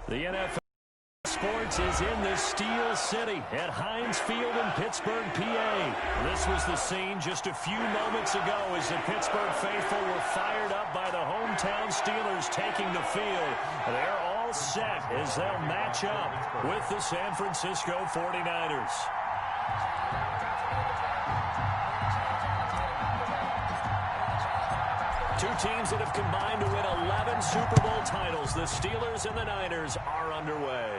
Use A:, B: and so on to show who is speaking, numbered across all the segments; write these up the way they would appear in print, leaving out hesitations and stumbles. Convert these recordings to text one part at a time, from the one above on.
A: The NFL Sports is in the Steel City at Heinz Field in Pittsburgh, PA. This was the scene just a few moments ago as the Pittsburgh faithful were fired up by the hometown Steelers taking the field. They're all set as they'll match up with the San Francisco 49ers. Two teams that have combined to win 11 Super Bowl titles. The Steelers and the Niners are underway.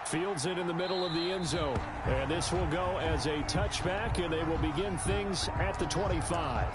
B: Fields it in the middle of the end zone. And this will go as a touchback, and they will begin things at the 25.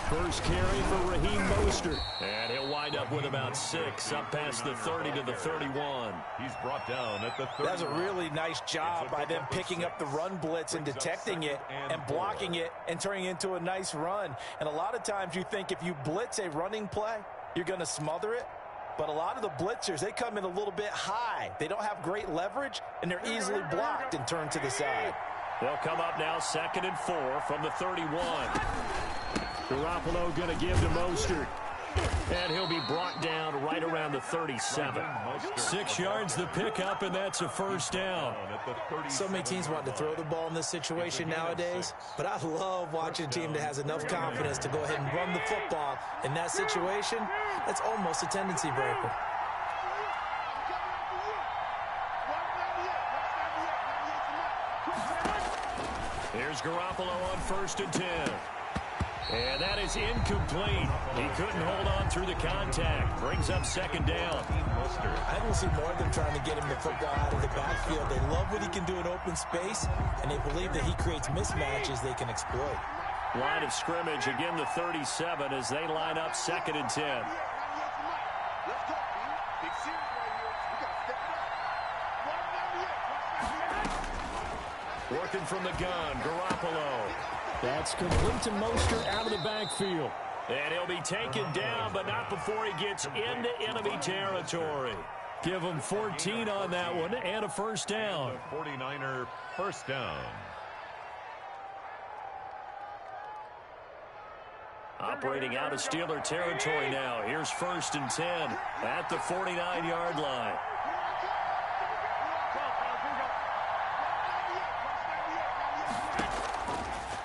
B: First carry for Raheem Mostert.
A: And he'll wind up with about 6, up past the 30 to the 31.
C: He's brought down at the 30.
D: That's a really nice job by them picking up the run blitz and detecting it and blocking it and turning it into a nice run. And a lot of times you think if you blitz a running play, you're going to smother it. But a lot of the blitzers, they come in a little bit high. They don't have great leverage, and they're easily blocked and turned to the side.
A: They'll come up now 2nd and 4 from the 31.
B: Garoppolo going to give to Mostert.
A: And he'll be brought down right around the 37. 6 yards the pickup, and that's a first down.
D: So many teams want to throw the ball in this situation nowadays, but I love watching a team that has enough confidence to go ahead and run the football. In that situation, that's almost a tendency breaker.
A: Here's Garoppolo on 1st and 10. And that is incomplete. He couldn't hold on through the contact. Brings up 2nd down.
D: I don't see more of them trying to get him the football out of the backfield. They love what he can do in open space, and they believe that he creates mismatches they can exploit.
A: Line of scrimmage, again the 37 as they line up 2nd and 10. Working from the gun, Garoppolo.
B: That's complete to Mostert out of the backfield.
A: And he'll be taken down, but not before he gets into enemy territory.
B: Give him 14 on that one and a first down.
C: 49er first down.
A: Operating out of Steeler territory now. Here's 1st and 10 at the 49-yard line.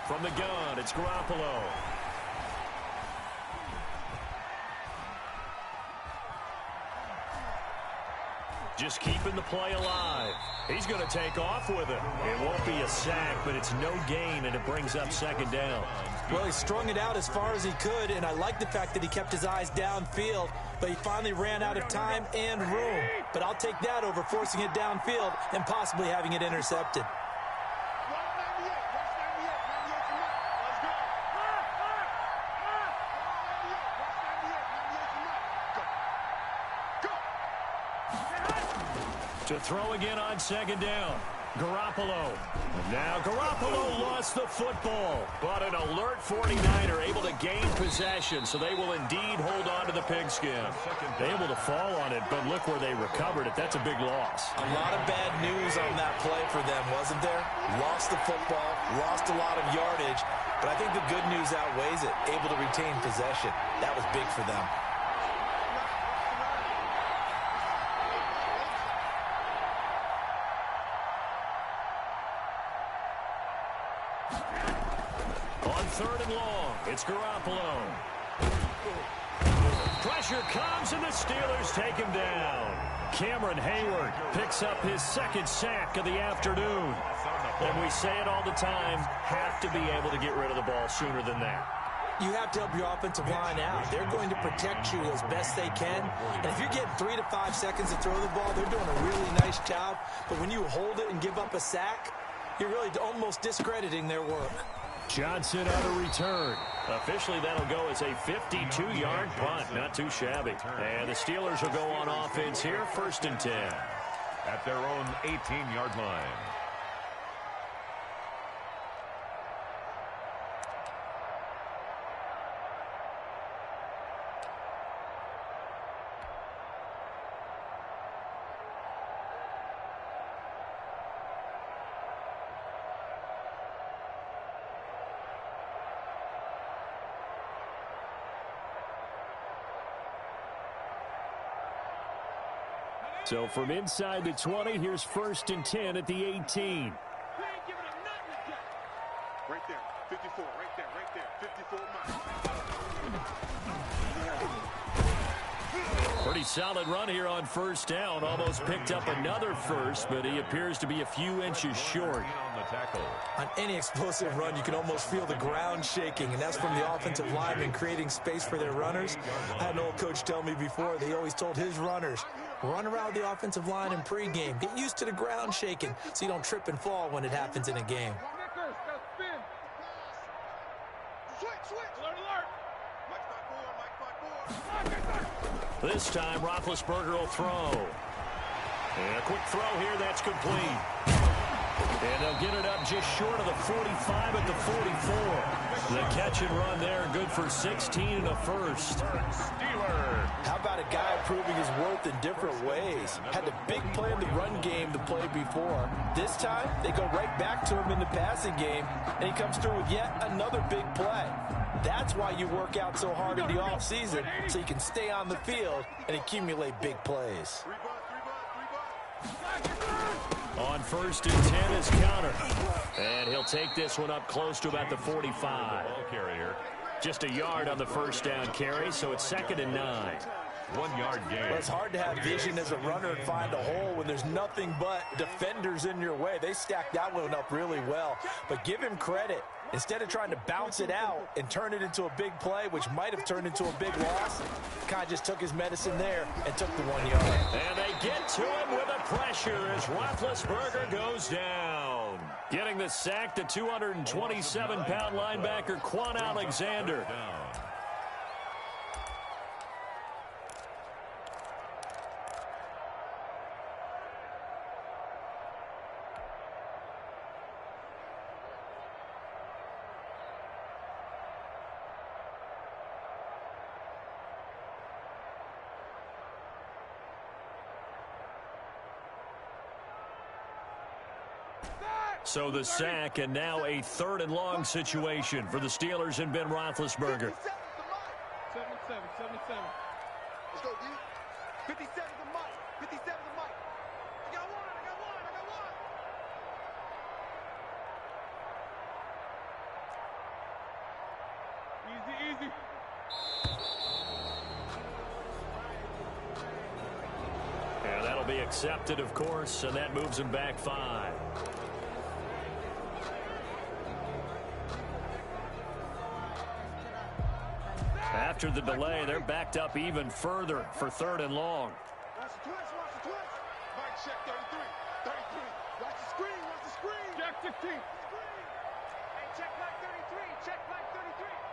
A: From the gun, it's Garoppolo. Just keeping the play alive. He's going to take off with it. It won't be a sack, but it's no gain, and it brings up 2nd down.
D: Well, he strung it out as far as he could, and I like the fact that he kept his eyes downfield, but he finally ran out of time and room. But I'll take that over forcing it downfield and possibly having it intercepted.
A: To throw again on 2nd down. Garoppolo. Now Garoppolo lost the football, but an alert 49er able to gain possession, so they will indeed hold on to the pigskin. Able to fall on it, but look where they recovered it. That's a big loss.
D: A lot of bad news on that play for them, wasn't there? Lost the football, lost a lot of yardage, but I think the good news outweighs it. Able to retain possession. That was big for them.
A: On 3rd and long, it's Garoppolo. Pressure comes, and the Steelers take him down. Cameron Hayward picks up his 2nd sack of the afternoon. And we say it all the time, have to be able to get rid of the ball sooner than that.
D: You have to help your offensive line out. They're going to protect you as best they can. And if you're getting 3 to 5 seconds to throw the ball, they're doing a really nice job. But when you hold it and give up a sack, you're really almost discrediting their work.
B: Johnson on a return.
A: Officially, that'll go as a 52-yard punt. Not too shabby. And the Steelers will go on offense here, 1st and 10.
C: At their own 18-yard line.
B: So from inside the 20, here's 1st and 10 at the 18.
E: Right there, 54, right there, 54 miles.
A: Pretty solid run here on 1st down. Almost picked up another first, but he appears to be a few inches short.
D: On any explosive run, you can almost feel the ground shaking, and that's from the offensive linemen creating space for their runners. I had an old coach tell me before, they always told his runners, run around the offensive line in pregame. Get used to the ground shaking so you don't trip and fall when it happens in a game.
A: This time, Roethlisberger will throw. And a quick throw here, that's complete. And they'll get it up just short of the 45 at the 44. The catch and run there, good for 16 and a first.
C: Steelers.
D: How about a guy proving his worth in different ways? Had a big play in the run game to play before. This time, they go right back to him in the passing game, and he comes through with yet another big play. That's why you work out so hard in the offseason, so you can stay on the field and accumulate big plays.
A: On 1st and 10 is counter. And he'll take this one up close to about the 45.
C: Ball carrier.
A: Just a yard on the 1st down carry, so it's 2nd and 9.
C: 1 yard gain.
D: Well, it's hard to have vision as a runner and find a hole when there's nothing but defenders in your way. They stacked that one up really well. But give him credit. Instead of trying to bounce it out and turn it into a big play, which might have turned into a big loss, Kai just took his medicine there and took the 1 yard.
A: And they get to him with the pressure as Roethlisberger goes down. Getting the sack, the 227-pound linebacker, Quan Alexander. So the sack, and now a 3rd and long situation for the Steelers and Ben Roethlisberger.
E: 77. Let's go, D. 57 the mic. 57 the mic. I got one. Easy.
A: And that'll be accepted, of course, and that moves him back 5. After the delay, they're backed up even further for 3rd and long.
E: Watch the twist. Mike, check 33. Watch the screen. Check 16. Hey, check Mike 33.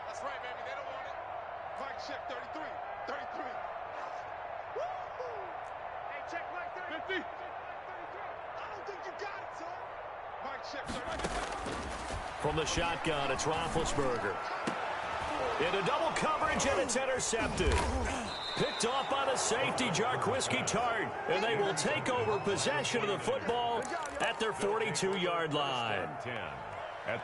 E: That's right, baby. They don't want it. Mike, check 33. Woo! Hey, check Mike 33. 50. I don't think you got it, son. Mike, check 33.
A: From the shotgun, it's Roethlisberger. Into double coverage, and it's intercepted. Picked off by the safety, Jarquiski Tart, and they will take over possession of the football at their 42-yard line.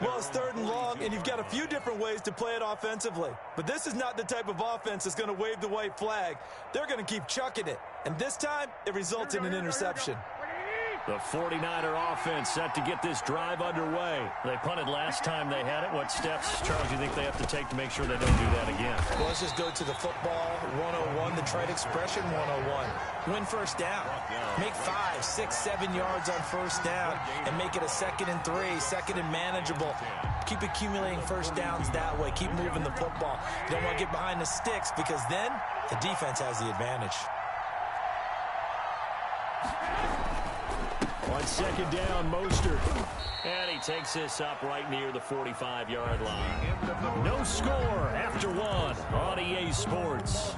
D: Well, it's 3rd and long, and you've got a few different ways to play it offensively. But this is not the type of offense that's going to wave the white flag. They're going to keep chucking it. And this time, it results in an interception.
A: The 49er offense set to get this drive underway. They punted last time they had it. What steps, Charles, do you think they have to take to make sure they don't do that again?
D: Well, let's just go to the football 101, the trite expression 101. Win 1st down. Make 5, 6, 7 yards on 1st down and make it a 2nd and 3, 2nd and manageable. Keep accumulating 1st downs that way. Keep moving the football. You don't want to get behind the sticks because then the defense has the advantage.
B: On 2nd down, Mostert.
A: And he takes this up right near the 45-yard line. No score after 1 on EA Sports.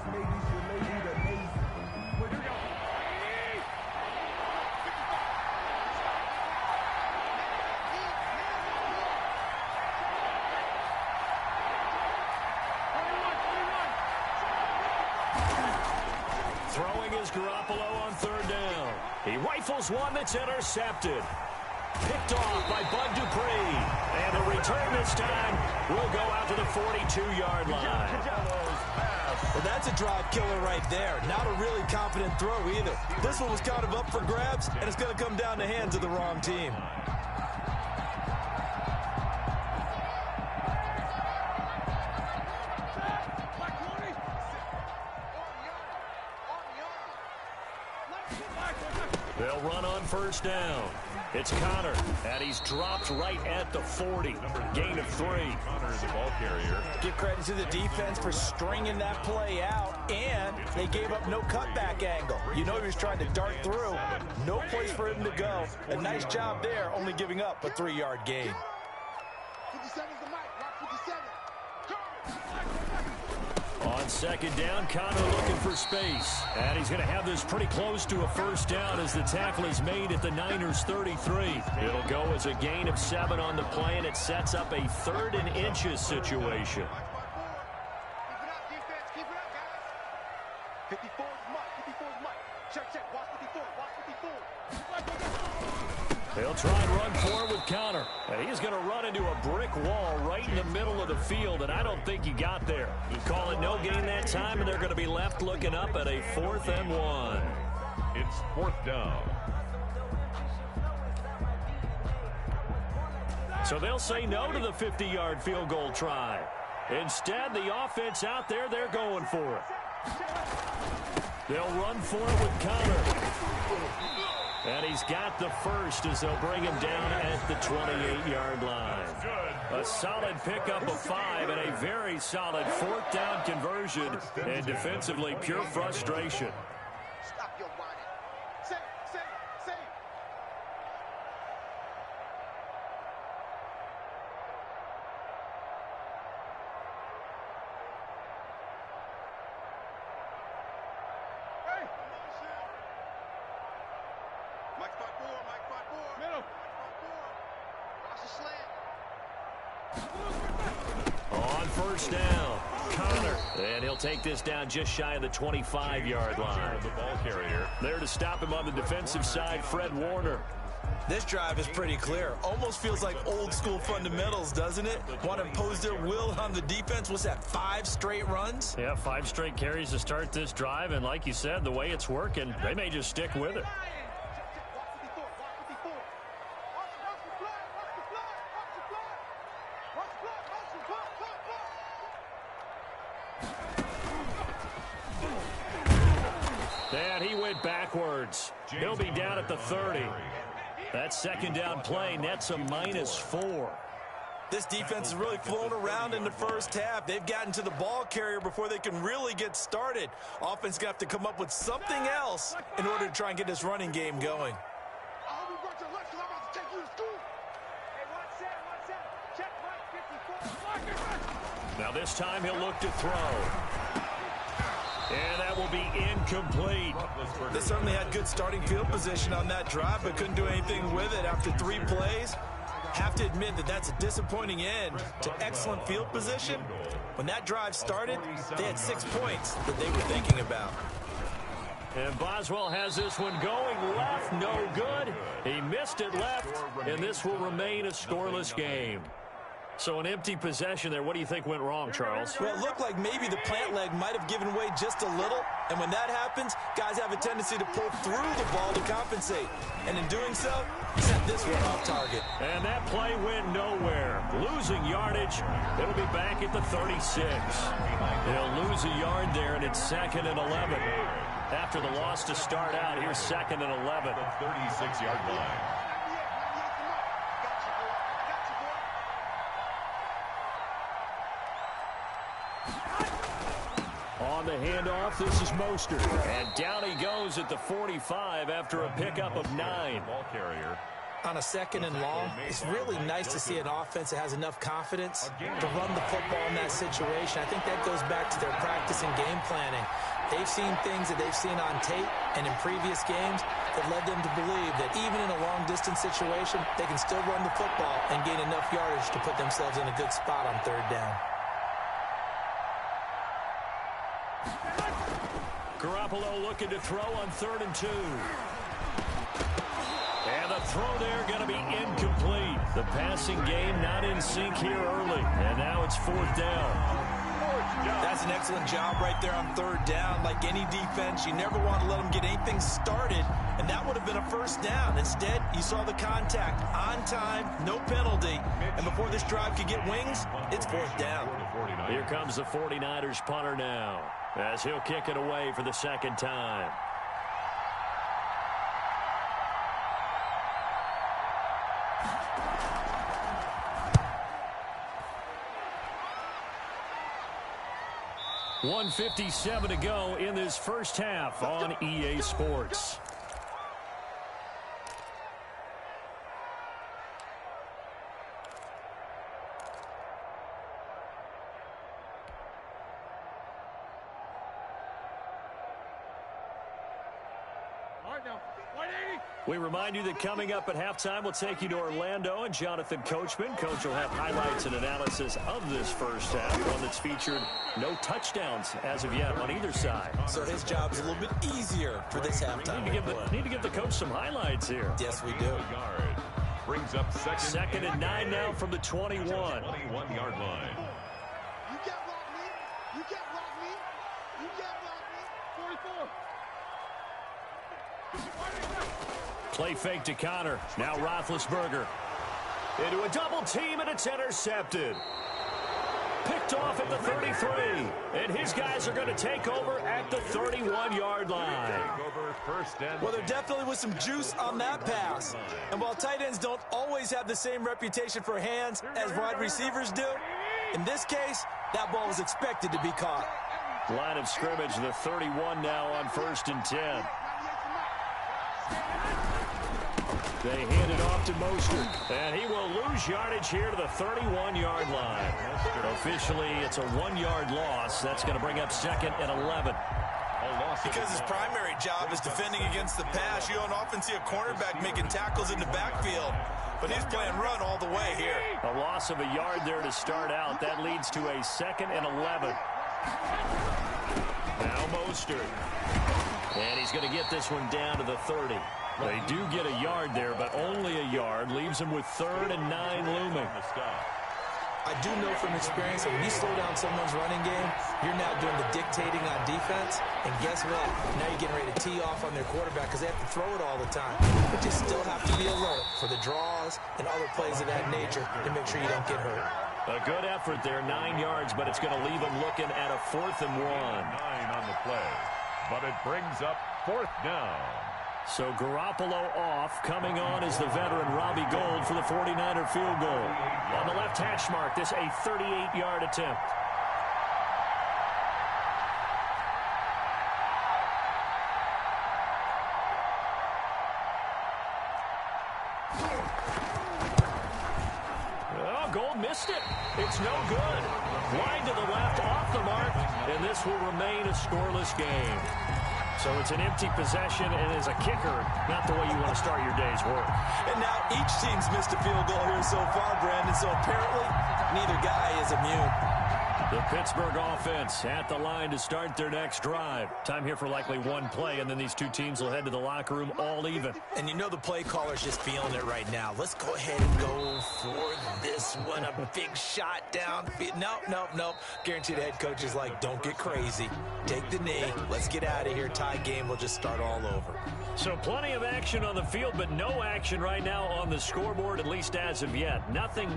A: Throwing is Garoppolo on 3rd down. He rifles one that's intercepted. Picked off by Bud Dupree. And the return this time will go out to the 42-yard line.
D: Well, that's a drive killer right there. Not a really confident throw either. This one was kind of up for grabs, and it's going to come down the hands of the wrong team.
A: They'll run on first down. It's Connor, and he's dropped right at the 40. Gain of 3.
C: Connor is the ball carrier.
D: Give credit to the defense for stringing that play out, and they gave up no cutback angle. You know he was trying to dart through. No place for him to go. A nice job there, only giving up a 3-yard gain.
E: 57 is the mic. Rock 57.
A: On second down, Connor looking for space. And he's going to have this pretty close to a first down as the tackle is made at the Niners' 33. It'll go as a gain of 7 on the play, and it sets up a 3rd and inches situation.
E: Keep it up, defense. Keep it up, guys. 54 is Mike. 54 is Mike. Check. Watch 54. Watch 54.
A: They'll try and run forward with Connor. And he's going to run into a brick wall right in the middle of the field, and I don't think he got there. Call it no gain that time, and they're going to be left looking up at a 4th and 1.
C: It's 4th down.
A: So they'll say no to the 50-yard field goal try. Instead, the offense out there, they're going for it. They'll run for it with Connor. And he's got the first as they'll bring him down at the 28-yard line. A solid pickup of 5 and a very solid 4th down conversion, and defensively pure frustration.
E: Stop your whining. Say. Hey. Mike 5-4. Middle. Watch the slant.
A: On first down, Connor. And he'll take this down just shy of the 25-yard line.
C: The ball carrier.
A: There to stop him on the defensive side, Fred Warner.
D: This drive is pretty clear. Almost feels like old school fundamentals, doesn't it? Want to impose their will on the defense. What's that, 5 straight runs?
B: Yeah, 5 straight carries to start this drive, and like you said, the way it's working, they may just stick with it. And he went backwards. He'll be down at the 30. That second down play nets a -4.
D: This defense is really flown around in the first half. They've gotten to the ball carrier before they can really get started. Offense going to have to come up with something else in order to try and get this running game going.
E: I hope you brought your lunch because I'm about to take you to school. Hey, watch that. Check Mike 54.
A: Now this time he'll look to throw. And that will be incomplete.
D: They certainly had good starting field position on that drive, but couldn't do anything with it after 3 plays. Have to admit that that's a disappointing end to excellent field position. When that drive started, they had 6 points that they were thinking about.
A: And Boswell has this one going left, no good. He missed it left, and this will remain a scoreless game. So an empty possession there. What do you think went wrong, Charles?
D: Well, it looked like maybe the plant leg might have given way just a little. And when that happens, guys have a tendency to pull through the ball to compensate. And in doing so, set this one off target.
A: And that play went nowhere. Losing yardage. It'll be back at the 36. They'll lose a yard there, and it's 2nd and 11. After the loss to start out, here's 2nd and 11.
C: The 36-yard line.
A: On the handoff, this is Mostert. And down he goes at the 45 after a pickup of 9.
C: Ball carrier.
D: On a 2nd and long, it's really nice to see an offense that has enough confidence to run the football in that situation. I think that goes back to their practice and game planning. They've seen things that they've seen on tape and in previous games that led them to believe that even in a long-distance situation, they can still run the football and gain enough yardage to put themselves in a good spot on 3rd down.
A: Garoppolo looking to throw on 3rd and 2. And the throw there going to be incomplete. The passing game not in sync here early. And now it's 4th down.
D: That's an excellent job right there on third down. Like any defense, you never want to let them get anything started, and that would have been a first down. Instead, you saw the contact on time, no penalty, and before this drive could get wings, it's fourth down.
A: Here comes the 49ers punter now, as he'll kick it away for the second time. .157 to go in this first half on EA Sports. We remind you that coming up at halftime, we'll take you to Orlando and Jonathan Coachman. Coach will have highlights and analysis of this first half, one that's featured no touchdowns as of yet on either side.
D: So his job's a little bit easier for this halftime.
A: Need to give the coach some highlights here.
D: Yes, we do.
C: Brings up
A: second and 9 now from the 21.
C: 21-yard line.
E: You can't block me. You can't block me. You can't block me. 44.
A: Play fake to Connor. Now Roethlisberger. Into a double team, and it's intercepted. Picked off at the 33. And his guys are going to take over at the 31-yard line.
D: Well, there definitely was some juice on that pass. And while tight ends don't always have the same reputation for hands as wide receivers do, in this case, that ball was expected to be caught.
A: Line of scrimmage, the 31 now on 1st and 10. They hand it off to Mostert, and he will lose yardage here to the 31-yard line. Officially, it's a 1-yard loss. That's going to bring up 2nd and 11.
D: Because his primary job is defending against the pass, you don't often see a cornerback making tackles in the backfield. But he's playing run all the way here.
A: A loss of a yard there to start out. That leads to a 2nd and 11. Now Mostert. And he's going to get this one down to the 30. They do get a yard there, but only a yard. Leaves them with 3rd and 9 looming.
D: I do know from experience that when you slow down someone's running game, you're now doing the dictating on defense. And guess what? Now you're getting ready to tee off on their quarterback because they have to throw it all the time. But you still have to be alert for the draws and other plays of that nature to make sure you don't get hurt.
A: A good effort there, 9 yards, but it's going to leave them looking at a 4th and 1.
C: 9 on the play, but it brings up 4th down.
A: So Garoppolo off. Coming on is the veteran Robbie Gould for the 49er field goal. On the left hash mark, this a 38-yard attempt. Oh, Gould missed it. It's no good. Wide to the left, off the mark, and this will remain a scoreless game. So it's an empty possession, and as a kicker, not the way you want to start your day's work.
D: And now each team's missed a field goal here so far, Brandon, so apparently neither guy is immune.
A: The Pittsburgh offense at the line to start their next drive. Time here for likely one play, and then these two teams will head to the locker room all even.
D: And you know the play caller's just feeling it right now. Let's go ahead and go for this one. A big shot down. Nope. Guaranteed the head coach is like, don't get crazy. Take the knee. Let's get out of here. Tie game. We'll just start all over.
A: So plenty of action on the field, but no action right now on the scoreboard, at least as of yet. Nothing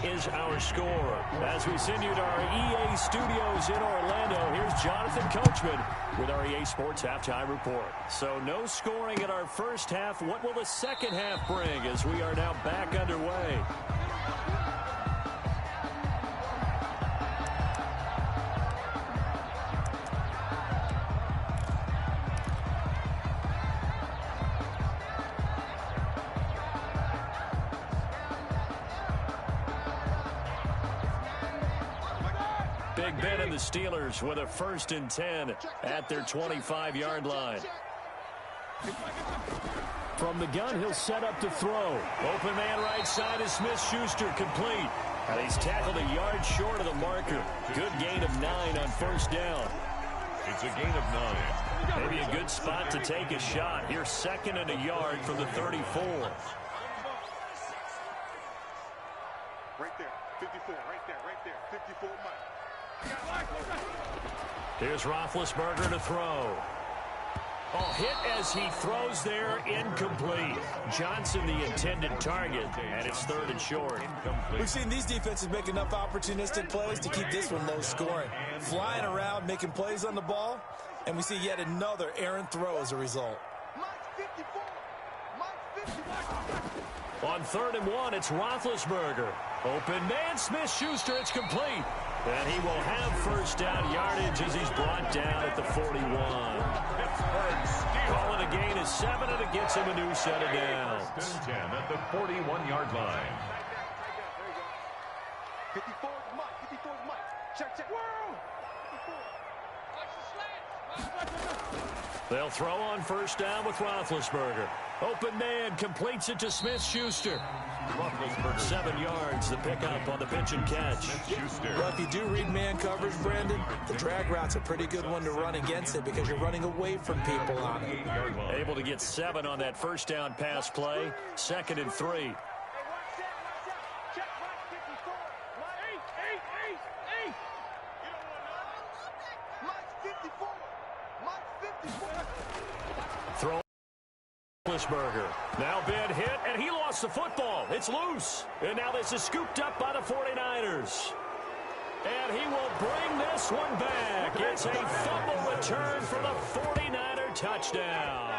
A: is our score. As we send you to our EA studios in Orlando, here's Jonathan Coachman with our EA Sports Halftime Report. So no scoring in our first half. What will the second half bring as we are now back underway? Big Ben and the Steelers with a 1st and 10 at their 25-yard line. From the gun, he'll set up to throw. Open man right side is Smith-Schuster, complete. And he's tackled a yard short of the marker. Good gain of 9 on 1st down.
C: It's a gain of 9.
A: Maybe a good spot to take a shot. Here's 2nd and a yard from the 34.
E: Right there, 54, right there, 54 Mike.
A: Here's Roethlisberger to throw. Oh, hit as he throws there, incomplete. Johnson the intended target, and it's 3rd and short.
D: We've seen these defenses make enough opportunistic plays to keep this one low scoring. Flying around, making plays on the ball, and we see yet another errant throw as a result.
A: On 3rd and 1, it's Roethlisberger. Open man, Smith-Schuster, it's complete. And he will have first down yardage as he's brought down at the 41. Calling a gain of 7, and it gets him a new set of downs.
C: 10 at the 41-yard line.
E: 54 is Mike. 54 is Mike. Check, check. Whoa! 54.
A: They'll throw on first down with Roethlisberger. Open man completes it to Smith-Schuster. 7 yards, the pickup on the pitch and catch.
D: Well, if you do read man coverage, Brandon, the drag route's a pretty good one to run against it because you're running away from people on it.
A: Able to get 7 on that first down pass play. 2nd and 3. Throw Roethlisberger. Now bad hit, and he lost the football. It's loose. And now this is scooped up by the 49ers. And he will bring this one back. It's a fumble return for the 49er touchdown.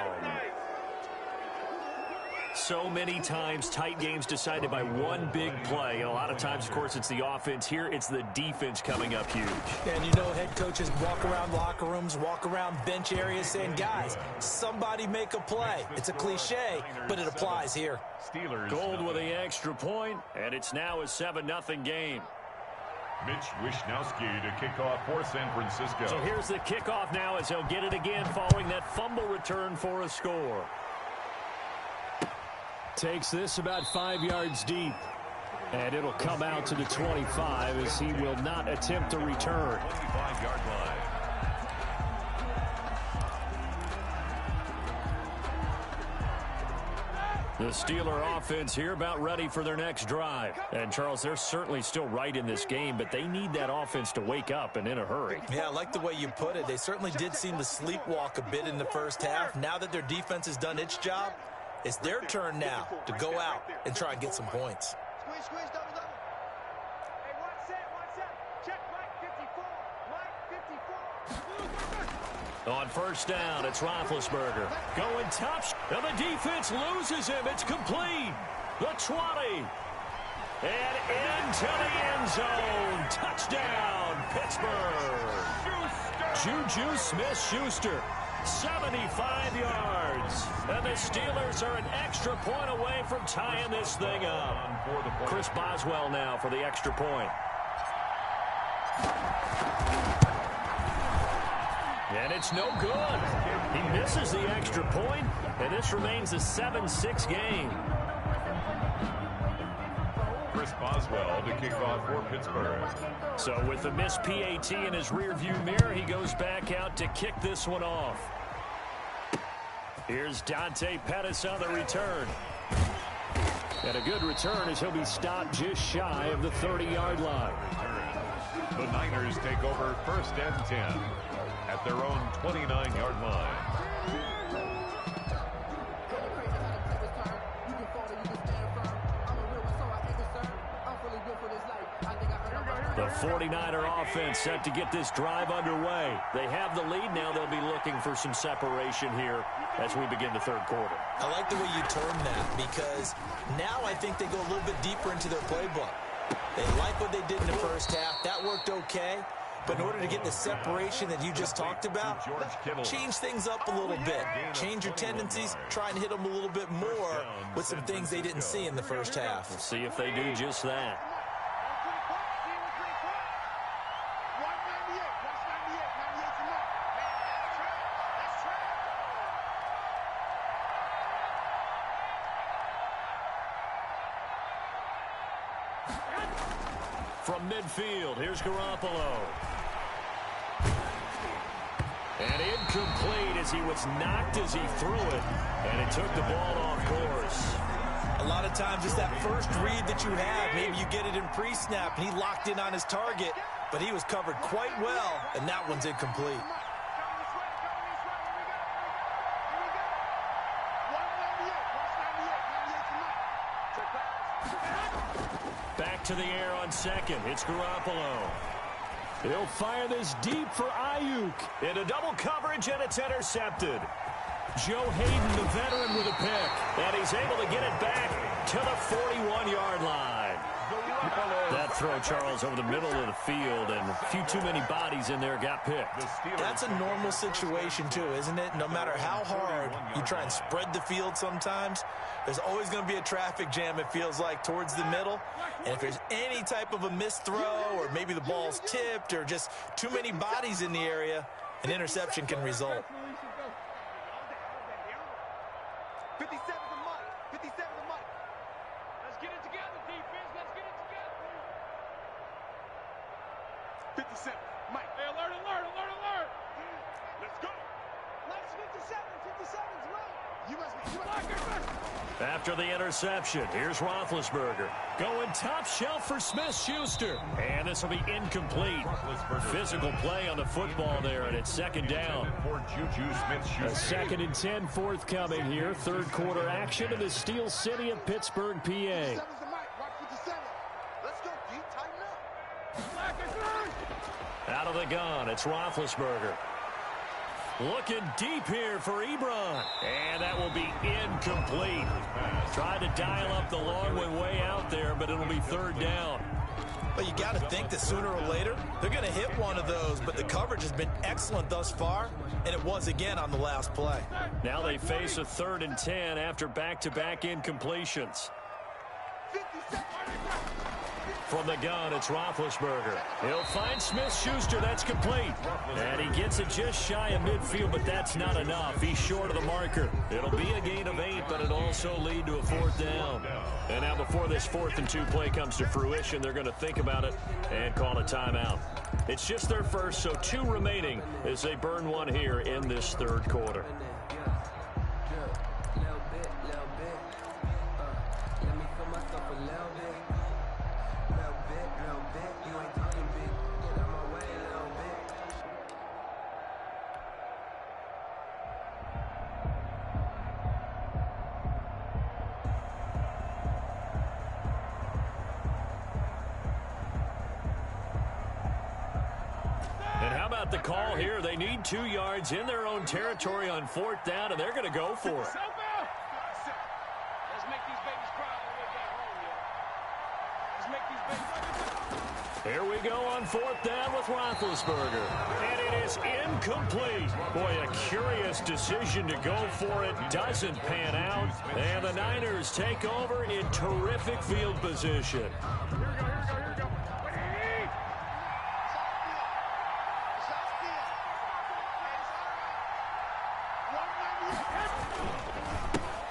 A: So many times, tight games decided by one big play. A lot of times, of course, it's the offense. Here, it's the defense coming up huge.
D: And you know head coaches walk around locker rooms, walk around bench areas saying, guys, somebody make a play. It's a cliche, but it applies here.
C: Steelers.
A: Gold with the extra point, and it's now a 7-0 game.
C: Mitch Wishnowski to kick off for San Francisco.
A: So here's the kickoff now as he'll get it again following that fumble return for a score. Takes this about 5 yards deep. And it'll come out to the 25 as he will not attempt to return.
C: 25-yard line.
A: The Steeler offense here about ready for their next drive. And, Charles, they're certainly still right in this game, but they need that offense to wake up and in a hurry.
D: Yeah, I like the way you put it. They certainly did seem to sleepwalk a bit in the first half. Now that their defense has done its job, it's their turn now to go out and try and get some points.
E: Squeeze, double, double. Hey, one set. Check Mike 54. Mike 54.
A: On first down, it's Roethlisberger. Going tough, and the defense loses him. It's complete. The 20. And into the end zone. Touchdown, Pittsburgh. Juju Smith-Schuster. 75 yards. And the Steelers are an extra point away from tying this thing up. Chris Boswell now for the extra point. And it's no good. He misses the extra point, and this remains a 7-6 game.
C: Chris Boswell to kick off for Pittsburgh.
A: So with the missed PAT in his rearview mirror, he goes back out to kick this one off. Here's Dante Pettis on the return. And a good return as he'll be stopped just shy of the 30-yard line.
C: The Niners take over 1st and 10 at their own 29-yard line.
A: The 49er offense set to get this drive underway. They have the lead. Now they'll be looking for some separation here as we begin the third quarter.
D: I like the way you term that because now I think they go a little bit deeper into their playbook. They like what they did in the first half. That worked okay. But in order to get the separation that you just talked about, change things up a little bit. Change your tendencies. Try and hit them a little bit more with some things they didn't see in the first half.
A: We'll see if they do just that. From midfield, here's Garoppolo. And incomplete as he was knocked as he threw it. And it took the ball off course.
D: A lot of times it's that first read that you have. Maybe you get it in pre-snap and he locked in on his target. but he was covered quite well, and that one's incomplete.
A: Back to the air on second. It's Garoppolo. He'll fire this deep for Ayuk. Into double coverage, and it's intercepted. Joe Hayden, the veteran, with a pick. And he's able to get it back to the 41-yard line. That throw, Charles, over the middle of the field, and a few too many bodies in there got picked.
D: That's a normal situation, too, isn't it? No matter how hard you try and spread the field sometimes, there's always going to be a traffic jam, it feels like, towards the middle. And if there's any type of a missed throw, or maybe the ball's tipped, or just too many bodies in the area, an interception can result.
E: 57 to Mike. 57 to Mike. Let's get it together, defense. Let's get it together. 57. Mike. Hey, alert, alert, alert, alert. Let's go. Let's 57. 57's right. You must be.
A: After the interception, here's Roethlisberger. Going top shelf for Smith-Schuster. And this will be incomplete. Physical play on the football there, and it's second down. A 2nd and 10 forthcoming here. Third quarter action in the Steel City of Pittsburgh, PA. Out of the gun, it's Roethlisberger. Looking deep here for Ebron. And that will be incomplete. Tried to dial up the long one way out there, but it'll be third down.
D: But you got to think that sooner or later, they're going to hit one of those. But the coverage has been excellent thus far, and it was again on the last play.
A: Now they face a 3rd and 10 after back-to-back incompletions. From the gun, it's Roethlisberger. He'll find Smith-Schuster. That's complete. And he gets it just shy of midfield, but that's not enough. He's short of the marker. It'll be a gain of 8, but it'll also lead to a 4th down. And now before this 4th and 2 play comes to fruition, they're going to think about it and call a timeout. It's just their first, so 2 remaining as they burn one here in this third quarter. The call here, they need 2 yards in their own territory on 4th down, and they're going to go for it.
E: Let's make these babies cry all the way back home, yeah. Let's make these babies.
A: Here we go on 4th down with Roethlisberger. And it is incomplete. Boy, a curious decision to go for it. Doesn't pan out. And the Niners take over in terrific field position.
E: Here we go, here we go, here we go.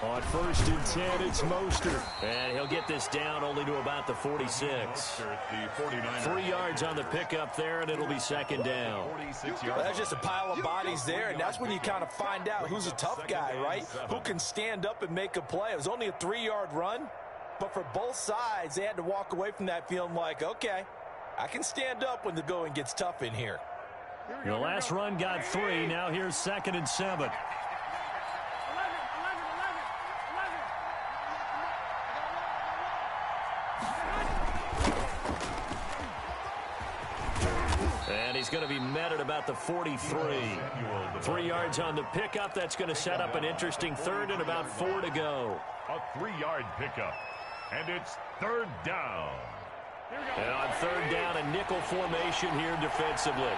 A: On 1st and 10, it's Mostert. And he'll get this down only to about the 46. 3 yards on the pickup there, and it'll be 2nd down.
D: Well, that's just a pile of bodies there, and that's when you kind of find out who's a tough guy, right? Who can stand up and make a play. It was only a 3-yard run, but for both sides, they had to walk away from that feeling like, okay, I can stand up when the going gets tough in here.
A: The last run got 3. Now here's 2nd and 7. And he's going to be met at about the 43. 3 yards on the pickup. That's going to set up an interesting 3rd and about 4 to go.
C: A 3-yard pickup. And it's 3rd down.
A: And on 3rd down, a nickel formation here defensively.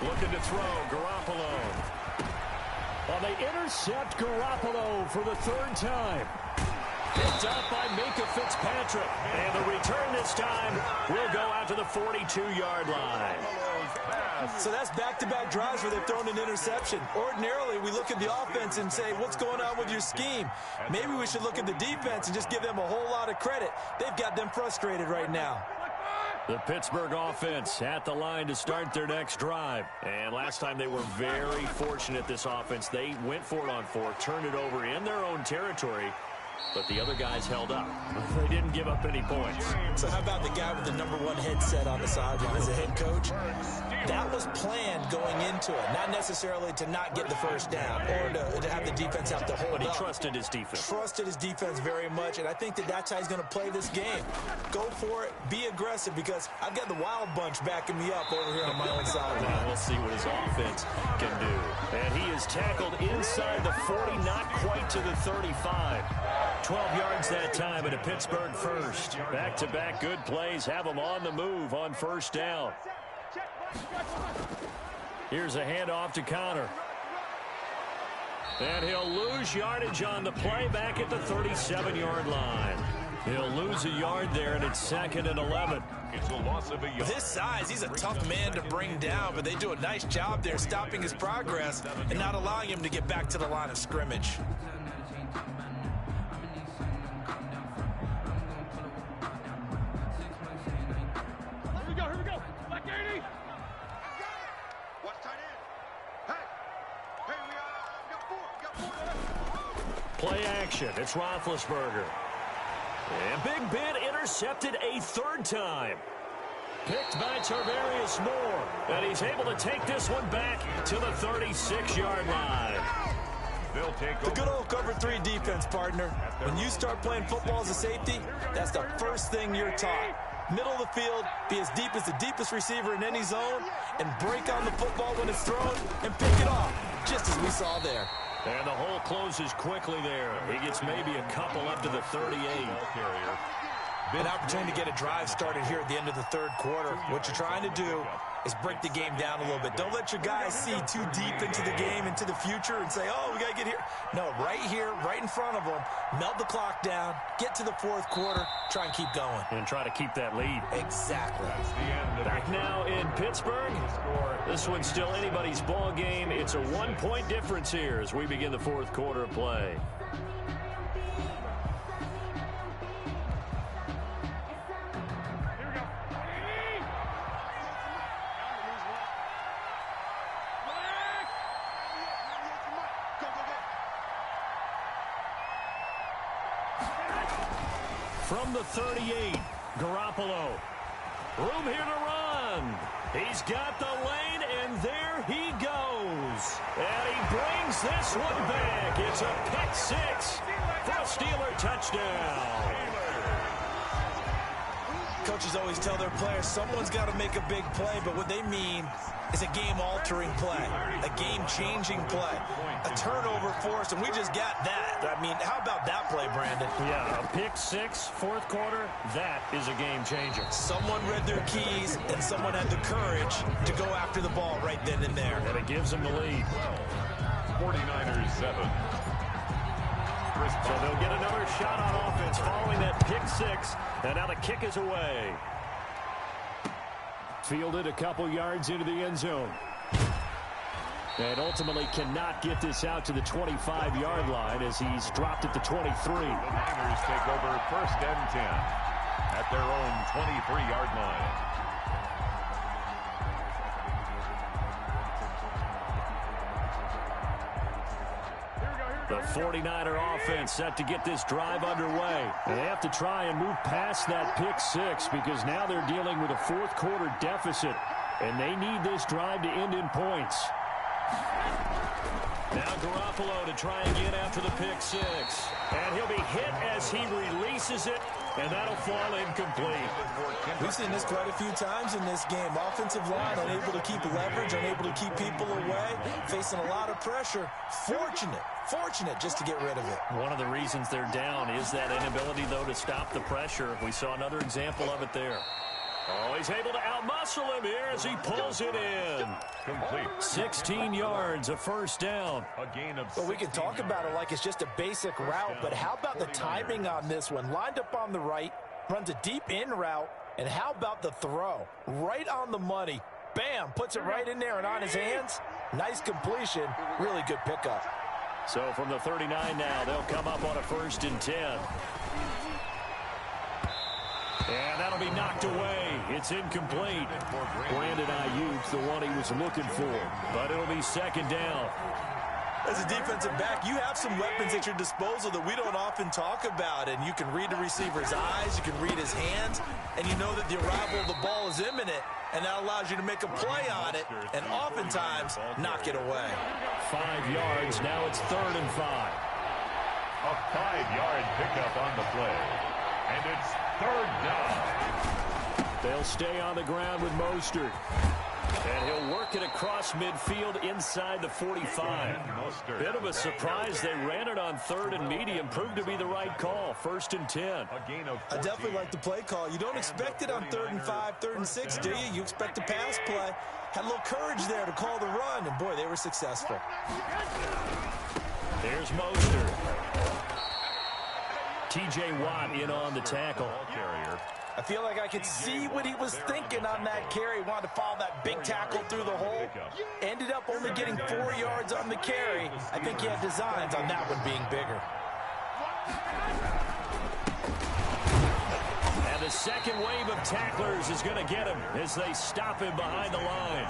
A: Looking to throw, Garoppolo. Well, they intercept Garoppolo for the 3rd time. Picked up by Minka Fitzpatrick. And the return this time will go out to the 42-yard line.
D: So that's back-to-back drives where they've thrown an interception. Ordinarily, we look at the offense and say, what's going on with your scheme? Maybe we should look at the defense and just give them a whole lot of credit. They've got them frustrated right now.
A: The Pittsburgh offense at the line to start their next drive. And last time they were very fortunate, this offense. They went for it on 4, turned it over in their own territory, but the other guys held up. They didn't give up any points.
D: So how about the guy with the #1 headset on the sideline as a head coach? That was planned going into it, not necessarily to not get the first down or to have the defense have to hold up.
A: But he trusted his defense.
D: Trusted his defense very much, and I think that's how he's going to play this game. Go for it, be aggressive, because I've got the wild bunch backing me up over here on my own sideline.
A: We'll see what his offense can do. And he is tackled inside the 40, not quite to the 35. 12 yards that time at a Pittsburgh first. Back-to-back good plays have them on the move on first down. Here's a handoff to Connor. And he'll lose yardage on the play back at the 37-yard line. He'll lose a yard there, and it's 2nd and 11.
C: It's a loss of a yard.
D: With his size, he's a tough man to bring down, but they do a nice job there stopping his progress and not allowing him to get back to the line of scrimmage.
E: Here we go. Black 80. Watch tight end. Hey, we got 4.
A: Play action. It's Roethlisberger. And Big Ben intercepted a 3rd time. Picked by Tarvarius Moore. And he's able to take this one back to the 36-yard line.
C: They'll take
D: The good old cover 3 defense, partner. When you start playing football as a safety, that's the first thing you're taught. Middle of the field, be as deep as the deepest receiver in any zone, and break on the football when it's thrown and pick it off, just as we saw there.
A: And the hole closes quickly there. He gets maybe a couple up to the 38.
D: An opportunity to get a drive started here at the end of the 3rd quarter. What you're trying to do is break the game down a little bit. Don't let your guys see too deep into the game, into the future, and say, oh, we got to get here. No, right here, right in front of them, melt the clock down, get to the 4th quarter, try and keep going.
A: And try to keep that lead.
D: Exactly.
A: Back now in Pittsburgh. This one's still anybody's ball game. It's a 1-point difference here as we begin the 4th quarter of play. From the 38, Garoppolo. Room here to run. He's got the lane, and there he goes. And he brings this one back. It's a pick 6 for a Steeler touchdown.
D: Coaches always tell their players someone's got to make a big play, but what they mean is a game-altering play, a game-changing play, a turnover force, and we just got that. I mean, how about that play, Brandon?
A: Yeah, a pick 6, 4th quarter, that is a game-changer.
D: Someone read their keys, and someone had the courage to go after the ball right then and there.
A: And it gives them the lead.
C: 49ers 7.
A: So they'll get another shot on offense following that pick 6, and now the kick is away. Fielded a couple yards into the end zone. And ultimately cannot get this out to the 25-yard line as he's dropped at the 23.
C: The Niners take over 1st and 10 at their own 23-yard line.
A: The 49er offense set to get this drive underway. And they have to try and move past that pick 6 because now they're dealing with a 4th quarter deficit. And they need this drive to end in points. Now Garoppolo to try and get after the pick 6. And he'll be hit as he releases it. And that'll fall incomplete.
D: We've seen this quite a few times in this game. Offensive line unable to keep leverage, unable to keep people away, facing a lot of pressure. Fortunate just to get rid of it.
A: One of the reasons they're down is that inability, though, to stop the pressure. We saw another example of it there. Oh, he's able to outmuscle him here as he pulls it in.
C: Complete.
A: 16 yards, a first down.
C: A gain of
D: Well, we can talk about it like it's just a basic route, but how about the timing on this one? Lined up on the right, runs a deep in route, and how about the throw? Right on the money. Bam, puts it right in there and on his hands. Nice completion, really good pickup.
A: So from the 39 now, they'll come up on a 1st and 10. And that'll be knocked away. It's incomplete. Brandon Ayuk's the one he was looking for, but it'll be second down.
D: As a defensive back, you have some weapons at your disposal that we don't often talk about, and you can read the receiver's eyes, you can read his hands, and you know that the arrival of the ball is imminent, and that allows you to make a play on it, and oftentimes knock it away.
A: 5 yards, now it's 3rd and 5.
C: A 5-yard pickup on the play, and it's 3rd down.
A: They'll stay on the ground with Mostert. And he'll work it across midfield inside the 45. Bit of a surprise. They ran it on 3rd and medium. Proved to be the right call. 1st and 10.
D: I definitely like the play call. You don't expect it on 3rd and 5, 3rd and 6, do you? You expect a pass play. Had a little courage there to call the run, and boy, they were successful.
A: There's Mostert. T.J. Watt in on the tackle.
D: I feel like I could see what he was thinking on that carry. Wanted to follow that big tackle through the hole. Ended up only getting 4 yards on the carry. I think he had designs on that one being bigger.
A: And the second wave of tacklers is going to get him as they stop him behind the line.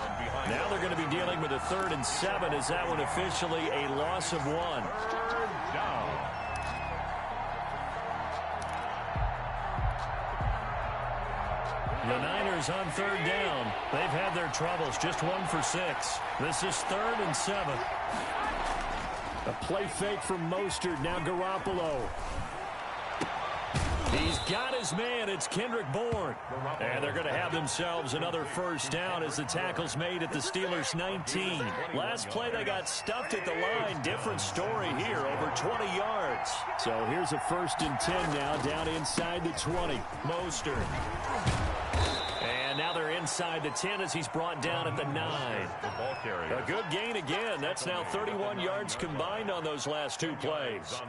A: Now they're going to be dealing with a 3rd and 7 as that one officially a loss of 1.
C: 3rd down.
A: The Niners on 3rd down. They've had their troubles, just 1 for 6. This is 3rd and 7. A play fake from Mostert, now Garoppolo. He's got his man, it's Kendrick Bourne. And they're going to have themselves another 1st down as the tackle's made at the Steelers' 19. Last play they got stuffed at the line, different story here, over 20 yards. So here's a 1st and 10 now, down inside the 20. Mostert. And now they're inside the 10 as he's brought down at the 9. A good gain again. That's now 31 yards combined on those last 2 plays.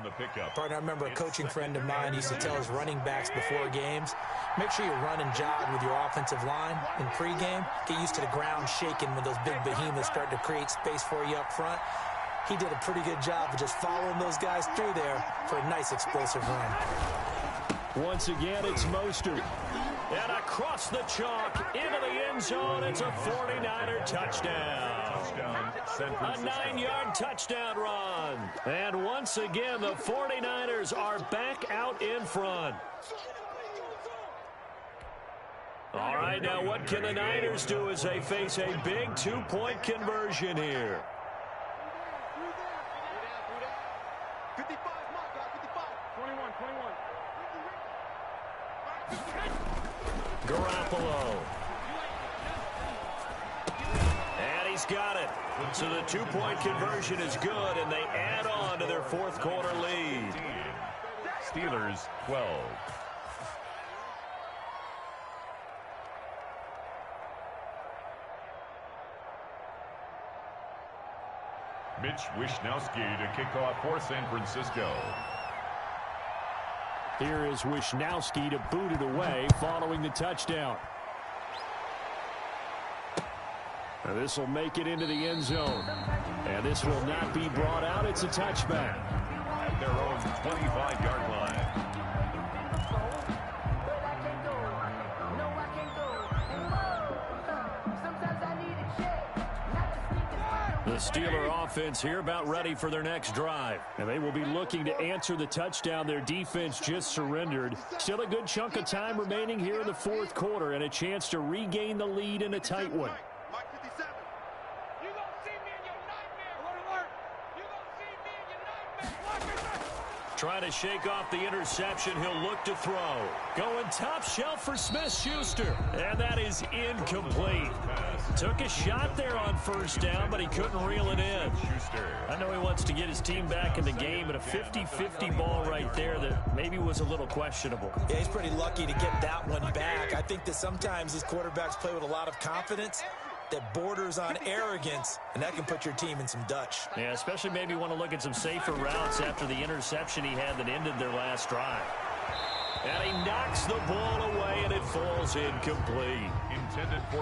D: Partner, I remember a coaching friend of mine used to tell his running backs before games, make sure you run and jog with your offensive line in pregame. Get used to the ground shaking when those big behemoths start to create space for you up front. He did a pretty good job of just following those guys through there for a nice explosive run.
A: Once again, it's Mostert. And across the chalk, into the end zone, it's a 49er touchdown. A 9-yard touchdown run. And once again, the 49ers are back out in front. All right, now what can the Niners do as they face a big 2-point conversion here?
E: 55, my God, 55. 21.
A: Garoppolo. And he's got it. So the 2-point conversion is good, and they add on to their 4th quarter lead.
C: Steelers 12. Mitch Wishnowsky to kick off for San Francisco.
A: Here is Wishnowsky to boot it away following the touchdown. Now this will make it into the end zone. And this will not be brought out. It's a touchback.
C: At their own 25-yard line.
A: The Steeler offense here about ready for their next drive. And they will be looking to answer the touchdown their defense just surrendered. Still a good chunk of time remaining here in the 4th quarter and a chance to regain the lead in a tight one. Trying to shake off the interception. He'll look to throw. Going top shelf for Smith-Schuster. And that is incomplete. Took a shot there on 1st down, but he couldn't reel it in. I know he wants to get his team back in the game, but a 50-50 ball right there that maybe was a little questionable.
D: Yeah, he's pretty lucky to get that one back. I think that sometimes these quarterbacks play with a lot of confidence that borders on arrogance, and that can put your team in some Dutch.
A: Yeah, especially maybe want to look at some safer routes after the interception he had that ended their last drive. And he knocks the ball away, and it falls incomplete.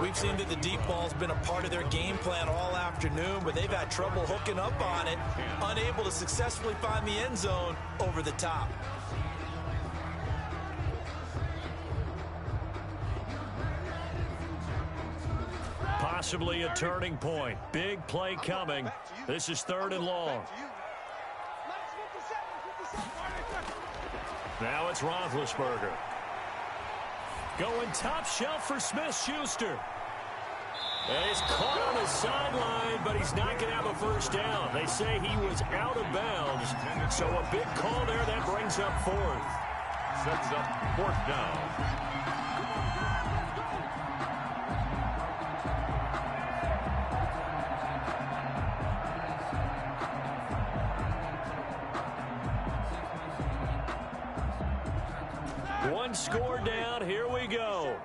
D: We've seen that the deep ball's been a part of their game plan all afternoon, but they've had trouble hooking up on it, unable to successfully find the end zone over the top.
A: possibly a turning point. Big play coming. This is 3rd and long. Now it's Roethlisberger. Going top shelf for Smith-Schuster. And he's caught on the sideline, but he's not going to have a first down. They say he was out of bounds. So a big call there. That brings up 4th.
C: Sets up 4th down.
A: One score down. Here we go.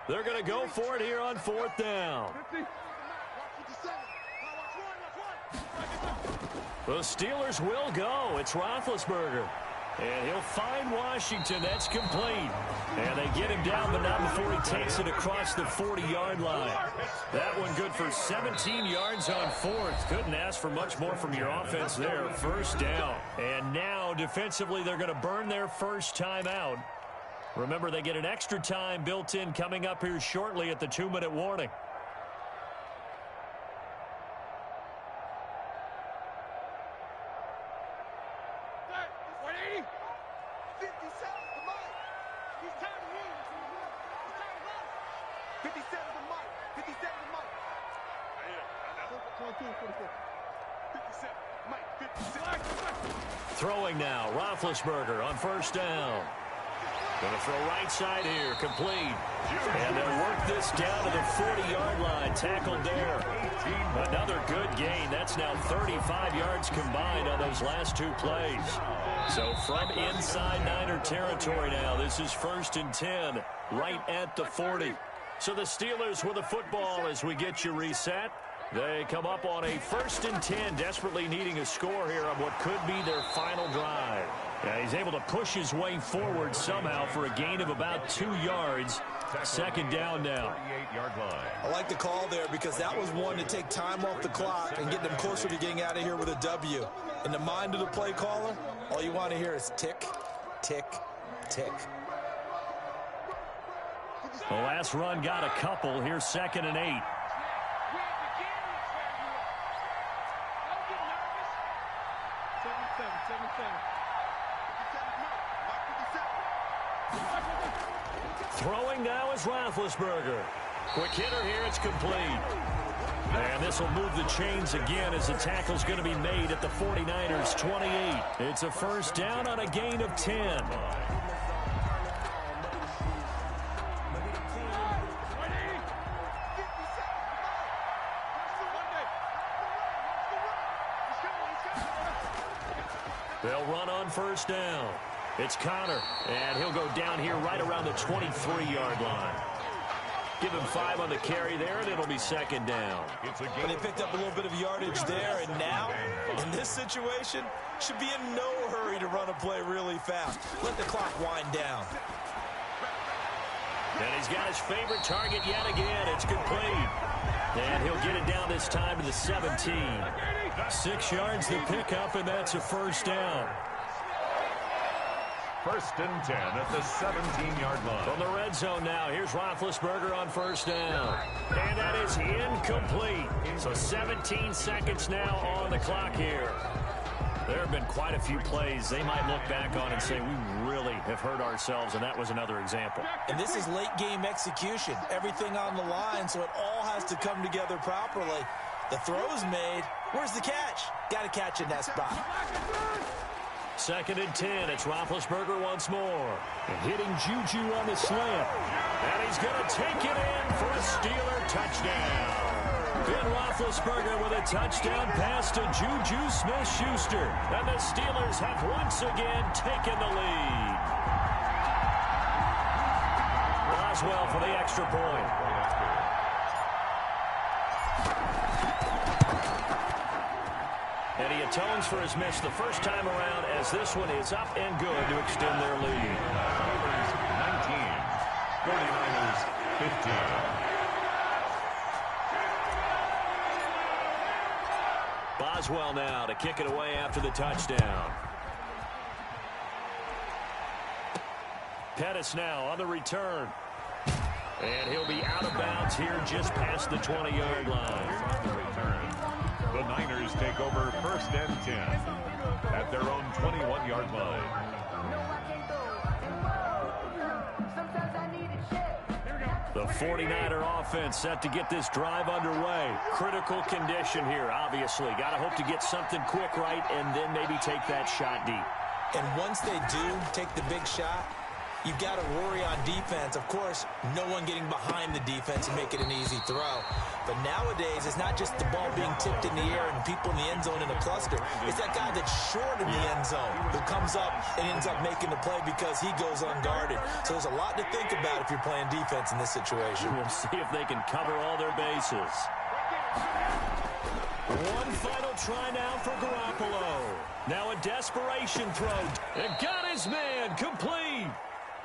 A: They're going to go for it here on 4th down. The Steelers will go. It's Roethlisberger. And he'll find Washington. That's complete. And they get him down, but not before he takes it across the 40-yard line. That one good for 17 yards on 4th. Couldn't ask for much more from your offense there. First down. And now, defensively, they're going to burn their first time out. Remember, they get an extra time built in coming up here shortly at the 2-minute warning. Throwing now, Roethlisberger on first down. Going to throw right side here, complete. And they'll work this down to the 40-yard line, tackled there. Another good gain. That's now 35 yards combined on those last 2 plays. So from inside Niner territory now, this is 1st and 10, right at the 40. So the Steelers with the football as we get you reset. They come up on a 1st and 10, desperately needing a score here on what could be their final drive. Yeah, he's able to push his way forward somehow for a gain of about 2 yards. 2nd down now.
D: I like the call there because that was one to take time off the clock and get them closer to getting out of here with a W. In the mind of the play caller, all you want to hear is tick, tick, tick.
A: The last run got a couple. Here's 2nd and 8. Throwing now is Roethlisberger. Quick hitter here, it's complete. And this will move the chains again as the tackle's going to be made at the 49ers 28. It's a first down on a gain of 10. They'll run on first down. It's Connor, and he'll go down here right around the 23-yard line. Give him 5 on the carry there, and it'll be 2nd down.
D: But they picked up a little bit of yardage there, and now, in this situation, should be in no hurry to run a play really fast. Let the clock wind down.
A: And he's got his favorite target yet again. It's complete. And he'll get it down this time to the 17. 6 yards to pick up, and that's a first down.
C: 1st and 10 at the 17-yard line.
A: From the red zone now, here's Roethlisberger on first down. And that is incomplete. So 17 seconds now on the clock here. There have been quite a few plays they might look back on and say, we really have hurt ourselves, and that was another example.
D: And this is late-game execution. Everything on the line, so it all has to come together properly. The throw's made. Where's the catch? Got to catch in that spot.
A: 2nd and 10. It's Roethlisberger once more. And hitting Juju on the slant. And he's going to take it in for a Steeler touchdown. Ben Roethlisberger with a touchdown pass to Juju Smith-Schuster. And the Steelers have once again taken the lead. Roswell for the extra point. And he atones for his miss the first time around as this one is up and good to extend their lead.
C: 19, 49ers 15.
A: Boswell now to kick it away after the touchdown. Pettis now on the return. And he'll be out of bounds here just past the 20-yard line.
C: On the return, the Niners take over 1st and 10 at their own 21-yard line.
A: The 49er offense set to get this drive underway. Critical condition here, obviously. Got to hope to get something quick right and then maybe take that shot deep.
D: And once they do take the big shot, you've got to worry on defense. Of course, no one getting behind the defense and make it an easy throw. But nowadays, it's not just the ball being tipped in the air and people in the end zone in a cluster. It's that guy that's short in the end zone who comes up and ends up making the play because he goes unguarded. So there's a lot to think about if you're playing defense in this situation.
A: We'll see if they can cover all their bases. One final try now for Garoppolo. Now a desperation throw. And got his man complete.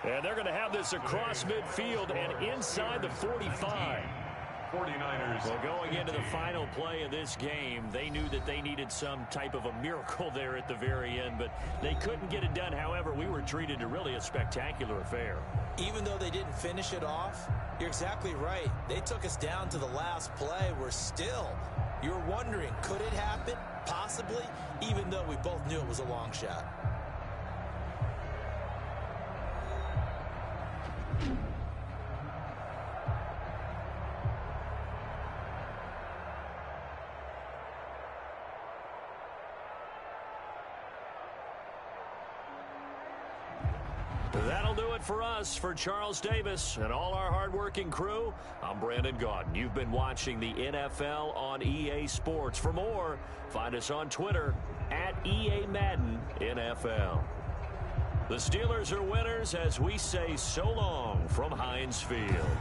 A: And they're going to have this across midfield and inside the 45.
C: 49ers.
A: Well, going into the final play of this game, they knew that they needed some type of a miracle there at the very end, but they couldn't get it done. However, we were treated to really a spectacular affair.
D: Even though they didn't finish it off, you're exactly right. They took us down to the last play. You're wondering, could it happen? Possibly, even though we both knew it was a long shot.
A: That'll do it for us. For Charles Davis and all our hardworking crew, I'm Brandon Gaudin. You've been watching the NFL on EA Sports. For more, find us on Twitter at EA Madden NFL. The Steelers are winners as we say so long from Heinz Field.